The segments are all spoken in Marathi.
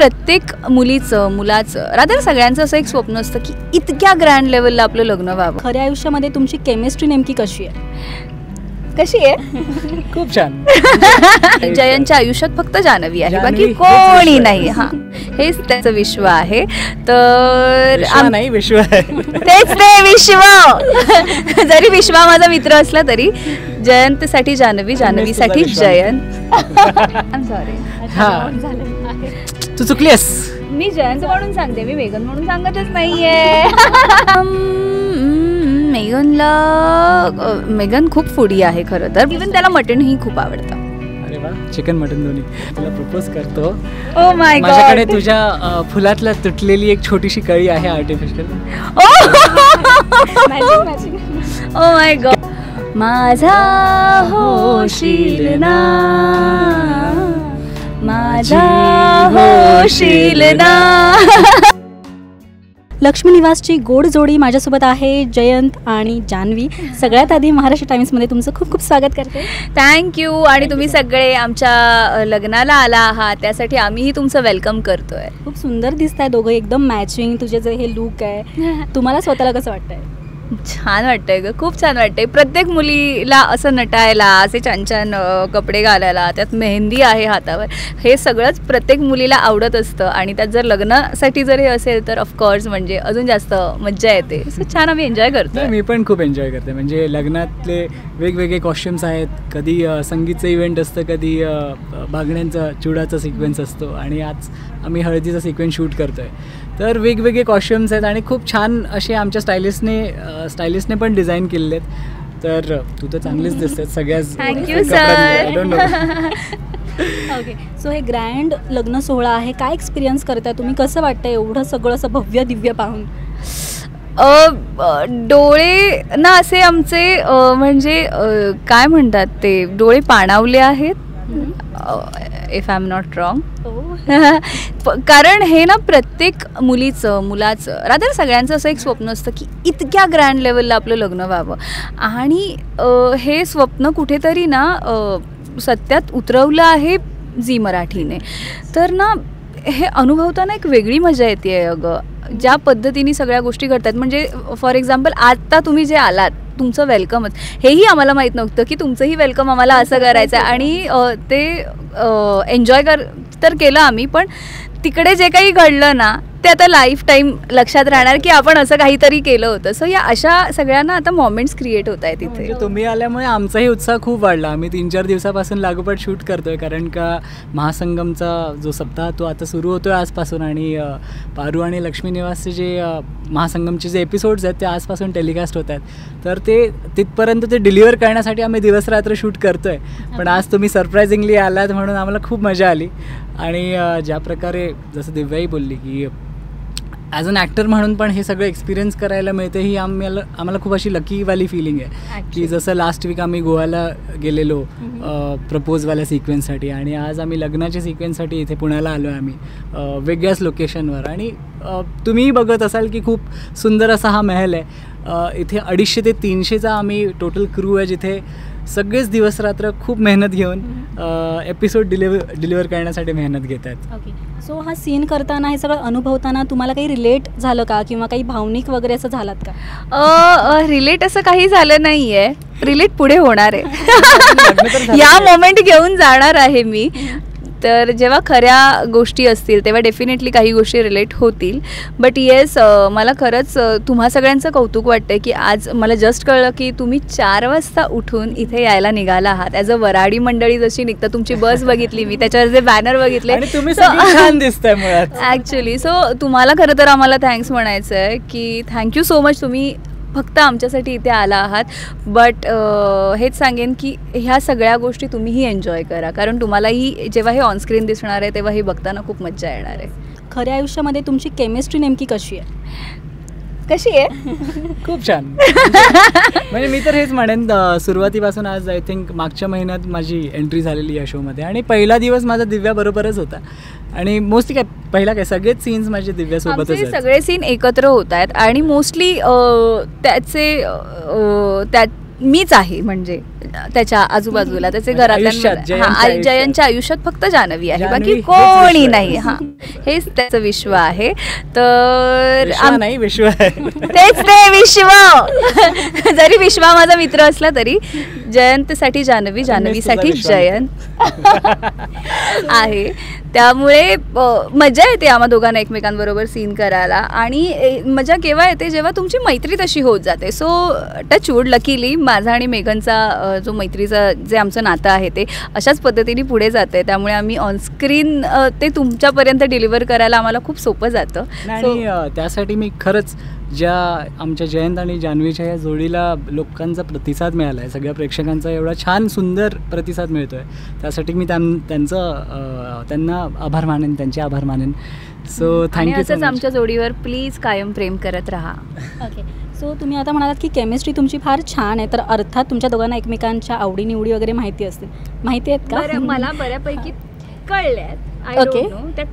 प्रत्येक मुलीचं मुलाचं रादर सगळ्यांचं असं एक स्वप्न असतं की इतक्या ग्रँड लेवलला आपलं लग्न व्हावं. खऱ्या आयुष्यामध्ये तुमची केमिस्ट्री नेमकी कशी आहे? कशी आहे? खूप छान. जयंतच्या आयुष्यात फक्त जान्हवी आहे, बाकी कोणी नाही. हा, हेच त्याचं विश्व आहे. तर नाही विश्व आहे, तेच ते विश्व. जरी विश्वा माझा मित्र असला तरी जयंतसाठी जान्हवी, जान्हवीसाठी जयंत. I am sorry. हा, तू चुकलीस. मी जयंत म्हणून सांगते, मी मेघन म्हणून सांगतच नाहीये. मेघन खूप फूडी आहे खरं तर. इव्हन त्याला मटणही खूप आवडतं. अरे वा, चिकन मटन दोन्ही. तुला प्रपोज करतो. Oh my God. माझ्याकडे तुझ्या फुलातला तुटलेली एक छोटीशी कळी आहे आर्टिफिशियल. Oh my God. माझा होशील ना, माझा होशील ना. लक्ष्मी निवासची गोड जोडी माझ्यासोबत आहे, जयंत आणि जान्हवी. सगळ्यात आधी महाराष्ट्र टाइम्समध्ये तुमचं खूप खूप स्वागत करते. थँक्यू. आणि तुम्ही सगळे आमच्या लग्नाला आला आहात त्यासाठी आम्हीही तुमचं वेलकम करतोय. खूप सुंदर दिसत आहे दोघं, एकदम मॅचिंग. तुझे जे हे लुक आहे, तुम्हाला स्वतःला कसं वाटतंय? छान वाटतंय ग, खूप छान वाटतंय. प्रत्येक मुलीला असं नटायला, असे छान छान कपडे घालायला, त्यात मेहंदी आहे हातावर, हे सगळंच प्रत्येक मुलीला आवडत असतं. आणि त्यात जर लग्नासाठी जर हे असेल तर ऑफकोर्स म्हणजे अजून जास्त मज्जा येते. सो छान आम्ही एन्जॉय करतो. मी पण खूप एन्जॉय करते. म्हणजे लग्नातले वेगवेगळे कॉस्ट्युम्स आहेत. कधी संगीतचं इव्हेंट असतं, कधी भागण्यांचा चुडाचा सिक्वेन्स असतो, आणि आज आम्ही हळदीचा सिक्वेन्स शूट करतो आहे. तर वेगवेगळे कॉस्ट्युम्स आहेत आणि खूप छान असे आमच्या स्टायलिस्टने पण डिझाईन केलेले आहेत. तर तू तर चांगलीच दिसतेस सगळ्याच. Thank you sir. ओके, सो हे ग्रँड लग्न सोहळा आहे, काय एक्सपिरियन्स करताय तुम्ही? कसं वाटतं एवढं सगळं असं भव्य दिव्य पाहून? डोळे ना असे आमचे म्हणजे काय म्हणतात ते, डोळे पाणावले आहेत, if I am not wrong. कारण हे ना प्रत्येक मुलीचं मुलाचं रादर सगळ्यांचं असं एक स्वप्न असतं की इतक्या ग्रँड लेवलला आपलं लग्न व्हावं. आणि हे स्वप्न कुठेतरी ना सत्यात उतरवलं आहे झी मराठीने. तर ना हे अनुभवताना एक वेगळी मजा येते अगं. ज्या पद्धतीने सगळ्या गोष्टी घडतात, म्हणजे फॉर एक्झाम्पल आत्ता तुम्ही जे आलात, तुमचं वेलकमच, हेही आम्हाला माहीत नव्हतं की तुमचंही वेलकम आम्हाला असं करायचं आहे. आणि ते एन्जॉय तर केलं आम्ही, पण तिकडे जे काही घडलं ना ते आता लाईफ टाईम लक्षात राहणार की आपण असं काहीतरी केलं होतं. सो या अशा सगळ्यांना आता मोमेंट्स क्रिएट होत आहेत तिथे. तुम्ही आल्यामुळे आमचाही उत्साह खूप वाढला. आम्ही 3-4 दिवसापासून लागोपाठ शूट करतोय, कारण का महासंगमचा जो सप्ताह तो आता सुरू होतोय आजपासून. आणि पारू आणि लक्ष्मी निवासचे जे महासंगमचे जे एपिसोड्स आहेत ते आजपासून टेलिकास्ट होत आहेत. तर ते तिथपर्यंत ते डिलिव्हर करण्यासाठी आम्ही दिवसरात्र शूट करतोय. पण आज तुम्ही सरप्रायझिंगली आलात म्हणून आम्हाला खूप मजा आली. आणि ज्या प्रकारे जसं दिव्याही बोलली की ॲज अन ॲक्टर म्हणून पण हे सगळं एक्सपिरियन्स करायला मिळते, ही आम्हाला खूप अशी लकीवाली फिलिंग आहे. की जसं लास्ट वीक आम्ही गोव्याला गेलेलो प्रपोजवाल्या सिक्वेन्ससाठी, आणि आज आम्ही लग्नाच्या सिक्वेन्ससाठी इथे पुण्याला आलो आहे आम्ही वेगळ्याच लोकेशनवर. आणि तुम्हीही बघत असाल की खूप सुंदर असा हा महल आहे. इथे 250 ते 300चा आम्ही टोटल क्रू आहे, जिथे सगळेच दिवस रात्र खूप मेहनत घेऊन एपिसोड डिलिव्हर करण्यासाठी मेहनत घेत आहेत. ओके, सो हा सीन करताना, हे सगळं अनुभवताना तुम्हाला काही रिलेट झालं का, किंवा काही भावनिक वगैरे असं झालात का? रिलेट असं काही झालं नाही आहे. रिलेट पुढे होणार आहे. या मोमेंट घेऊन जाणार आहे मी. तर जेव्हा खऱ्या गोष्टी असतील तेव्हा डेफिनेटली काही गोष्टी रिलेट होतील. बट येस, मला खरंच तुम्हा सगळ्यांचं कौतुक वाटतं की आज मला जस्ट कळलं की तुम्ही 4 वाजता उठून इथे यायला निघाला आहात. ॲज अ वराडी मंडळी जशी निघतं, तुमची बस बघितली मी, त्याच्यावर जे बॅनर बघितले, तुम्ही छान दिसताय मुळात ॲक्च्युली. सो तुम्हाला खरं तर आम्हाला थँक्स म्हणायचं आहे की थँक्यू सो मच, तुम्ही फक्त आमच्यासाठी इथे आला आहात. बट हेच सांगेन की ह्या सगळ्या गोष्टी तुम्हीही एन्जॉय करा, कारण तुम्हालाही जेव्हा हे ऑनस्क्रीन दिसणार आहे तेव्हा हे बघताना खूप मज्जा येणार आहे. खऱ्या आयुष्यामध्ये तुमची केमिस्ट्री नेमकी कशी आहे? कशी आहे? खूप छान. म्हणजे मी तर हेच म्हणेन, सुरुवातीपासून आज आय थिंक मागच्या महिन्यात माझी एंट्री झालेली या शोमध्ये, आणि पहिला दिवस माझा दिव्याबरोबरच होता. आणि मोस्टली काय सगळेच सीन्स माझे दिव्यासोबतच आहेत. सगळे सीन एकत्र होत आहेत आणि मोस्टली मीच आहे, म्हणजे त्याच्या आजूबाजूला त्याचे घरातल्या जयंतच्या आयुष्यात फक्त जान्हवी आहे, बाकी कोणी नाही. हा, हेच त्याचं विश्व आहे. तर विश्व तेच ते विश्व. जरी विश्वा माझा मित्र असला तरी जयंतसाठी जान्हवी, जान्हवीसाठी जयंत आहे. त्यामुळे मजा येते आम्हा दोघांना एकमेकांबरोबर सीन करायला. आणि मजा केव्हा येते जेव्हा तुमची मैत्री तशी होत जाते. सो टचवूड लकीली माझा आणि मेघनचा जो मैत्रीचा जे आमचं नातं आहे ते अशाच पद्धतीने पुढे जाते. त्यामुळे आम्ही ऑनस्क्रीन ते तुमच्यापर्यंत डिलिव्हर करायला आम्हाला खूप सोपं जातं. आणि त्यासाठी मी खरंच ज्या आमच्या जयंत आणि जान्हवीच्या या जोडीला लोकांचा प्रतिसाद मिळाला आहे, सगळ्या प्रेक्षकांचा एवढा छान सुंदर प्रतिसाद मिळतो आहे, त्यासाठी मी त्यांना आभार मानेन, त्यांचे आभार मानेन. So thank you. असंच आमच्या जोडीवर प्लीज कायम प्रेम करत राहा. ओके. सो तुम्ही आता म्हणालात की केमिस्ट्री तुमची फार छान आहे, तर अर्थात तुमच्या दोघांना एकमेकांच्या आवडीनिवडी वगैरे माहिती असतील, माहिती आहेत का? मला बऱ्यापैकी कळल्यात. ओके. त्या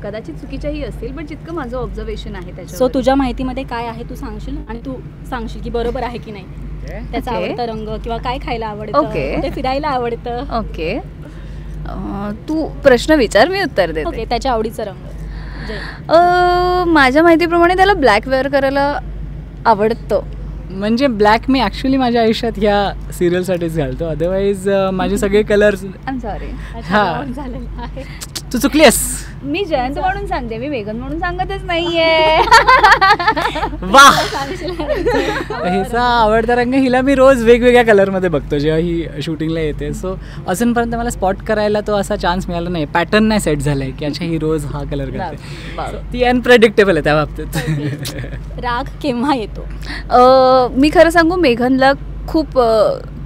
कदाचित चुकीच्याही असतील, पण जितकं माझं ऑब्झर्वेशन आहे त्याच्यावर. सो तुझ्या माहितीमध्ये काय आहे ते सांगशील आणि तू सांगशील की बरोबर आहे की नाही. त्याचा आवडता रंग किंवा काय खायला आवडतं, ते फिरायला आवडतं. ओके, तू प्रश्न विचार, मी उत्तर देते. ओके. त्याच्या आवडीचा रंग माझ्या माहितीप्रमाणे त्याला ब्लॅक वेअर करायला आवडतं. म्हणजे ब्लॅक मी ॲक्च्युली माझ्या आयुष्यात ह्या सिरियलसाठीच घालतो, अदरवाईज माझे सगळे कलर्स. I am sorry. तू चुकलीस. मी जयंत म्हणून सांगते, मी मेघन म्हणून सांगतच नाहीये. वा, हिचा आवडता रंग, हिला मी रोज वेगवेगळ्या कलरमध्ये बघतो जेव्हा ही शूटिंगला येते. सो अजूनपर्यंत मला स्पॉट करायला तो असा चान्स मिळाला नाही, पॅटर्न नाही सेट झालाय की अच्छा ही रोज हा कलर करते. ती अनप्रेडिक्टेबल आहे त्या बाबतीत. राग केव्हा येतो? मी खरं सांगू, मेघनला खूप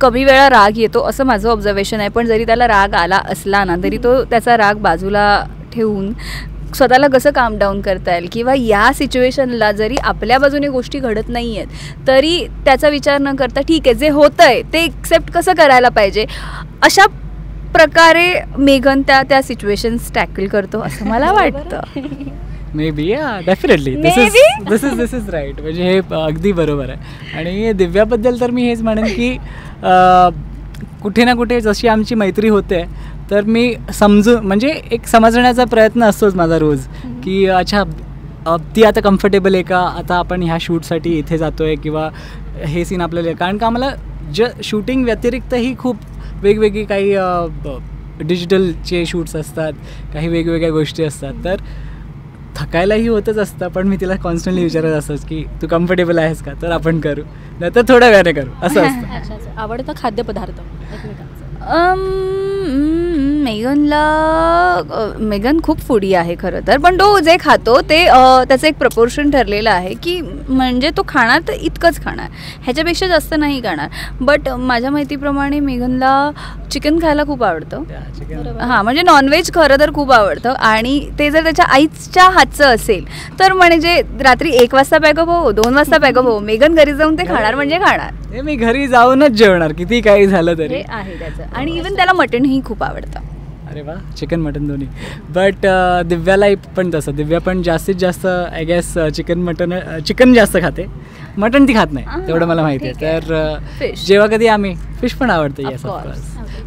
कमी वेळा राग येतो असं माझं ऑब्झर्वेशन आहे. पण जरी त्याला राग आला असला ना, तरी तो त्याचा राग बाजूला ठेवून स्वतःला कसं काम डाऊन करता येईल, किंवा या सिच्युएशनला जरी आपल्या बाजूने गोष्टी घडत नाही आहेत तरी त्याचा विचार न करता ठीक आहे जे होतं आहे ते एक्सेप्ट कसं करायला पाहिजे, अशा प्रकारे मेघन त्या सिच्युएशन्स टॅकल करतो असं मला वाटतं. Maybe, definitely this is right. म्हणजे हे अगदी बरोबर आहे. आणि दिव्याबद्दल तर मी हेच म्हणेन की कुठे ना कुठे जशी आमची मैत्री होते तर मी म्हणजे एक समजण्याचा प्रयत्न असतोच माझा रोज, की अच्छा ती आता कम्फर्टेबल आहे का, आता आपण ह्या शूटसाठी इथे जातो आहे किंवा हे सीन आपल्याला, कारण का आम्हाला शूटिंग व्यतिरिक्तही खूप वेगवेगळी काही डिजिटलचे शूट्स असतात, काही वेगवेगळ्या गोष्टी असतात, तर थकायलाही होतच असतं. पण मी तिला कॉन्स्टंटली विचारत असतोच की तू कम्फर्टेबल आहेस का, तर आपण करू, नाही तर थोड्या वेळाने करू, असं असतं. आवडतं खाद्यपदार्थ मेघन खूप फूडी आहे खरं तर, पण तो जे खातो ते त्याचं एक प्रपोर्शन ठरलेलं आहे की म्हणजे तो खाणार तर इतकंच खाणार, ह्याच्यापेक्षा जास्त नाही खाणार. बट माझ्या माहितीप्रमाणे मेघनला चिकन खायला खूप आवडतं. हां, म्हणजे नॉनव्हेज खरं तर खूप आवडतं. आणि ते जर त्याच्या आईच्या हातचं असेल तर म्हणजे रात्री 1 वाजता पॅकअप हो, 2 वाजता पॅकअप हो, मेघन घरी जाऊन ते खाणार म्हणजे खाणार. मी घरी जाऊनच जेवणार किती काही झालं तरी. आहे त्याचं. आणि इव्हन त्याला मटणही खूप आवडतं. अरे वा, चिकन मटन दोन्ही. बट दिव्याला पण तसं, दिव्या पण जास्तीत जास्त आय गेस चिकन जास्त खाते, मटन ती खात नाही तेवढं मला माहिती आहे. तर जेव्हा कधी आम्ही फिश पण आवडतं, येस ऑफकोर्स,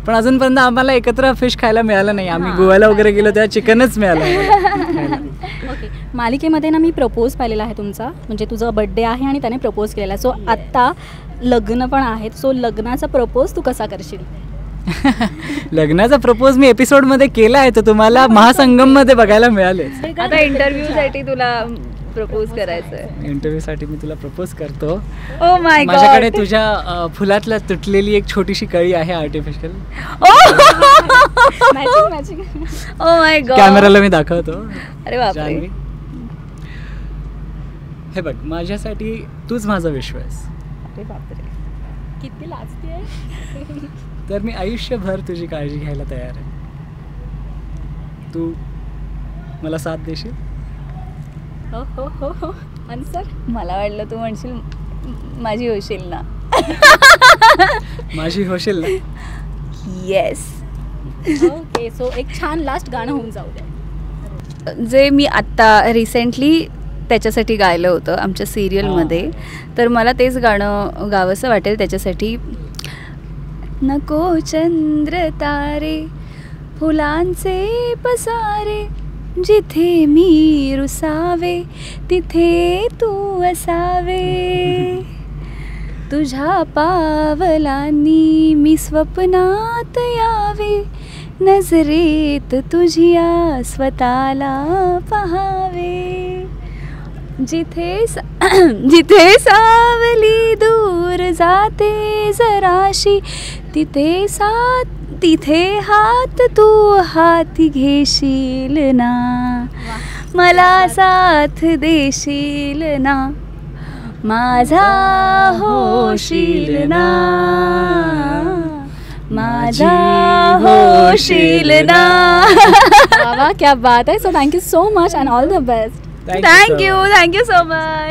पण अजूनपर्यंत आम्हाला एकत्र फिश खायला मिळालं नाही. आम्ही गोव्याला वगैरे गेलो तेव्हा चिकनच मिळालं. ओके. मालिकेमध्ये ना मी प्रपोज पाहिलेला आहे तुमचा, म्हणजे तुझा बर्थडे आहे आणि त्याने प्रपोज केलेला आहे. सो आत्ता लग्न पण आहेत, सो लग्नाचा प्रपोज तू कसा करशील? लग्नाचा प्रपोज मी एपिसोडमध्ये केला आहे, तर तुम्हाला महासंगममध्ये बघायला मिळाले. आता इंटरव्ह्यूसाठी तुला प्रपोज करायचं, इंटरव्ह्यूसाठी मी तुला प्रपोज करतो. ओ माय गॉड, माझ्याकडे तुझ्या फुलातल्या तुटलेली एक छोटीशी कळी आहे आर्टिफिशियल. ओ माय गॉड, कॅमेराला मी दाखवतो. अरे बापरे. हे बघ, माझ्यासाठी तूच माझा विश्व आहेस. अरे बापरे, किती लाजते. तर मी आयुष्यभर तुझी काळजी घ्यायला तयार आहे. तू मला साथ देशील? हो हो हो हो. आन्सर? मला वाटलं तू म्हणशील माझी होशील ना. माझी होशील ना? येस. ओके. सो एक छान लास्ट गाणं होऊन जाऊ दे, जे मी आत्ता रिसेंटली त्याच्यासाठी गायलं होतं आमच्या सिरियलमध्ये. तर मला तेच गाणं गावंसं वाटेल त्याच्यासाठी. नको चंद्र तारे फुलांचे पसारे, जिथे मी रुसावे तिथे तू असावे. तुझ्या पावलांनी मी स्वप्नात यावे, नजरेत तुझिया स्वतःला पहावे. जिथे जिथे सावली दूर जाते जराशी, तिथे हात तू हाती घेशील ना, मला साथ देशील ना, माझा होशील ना, माझा होशील ना. वा, क्या बात आहे. So thank you so much and all the best. Thank you so much.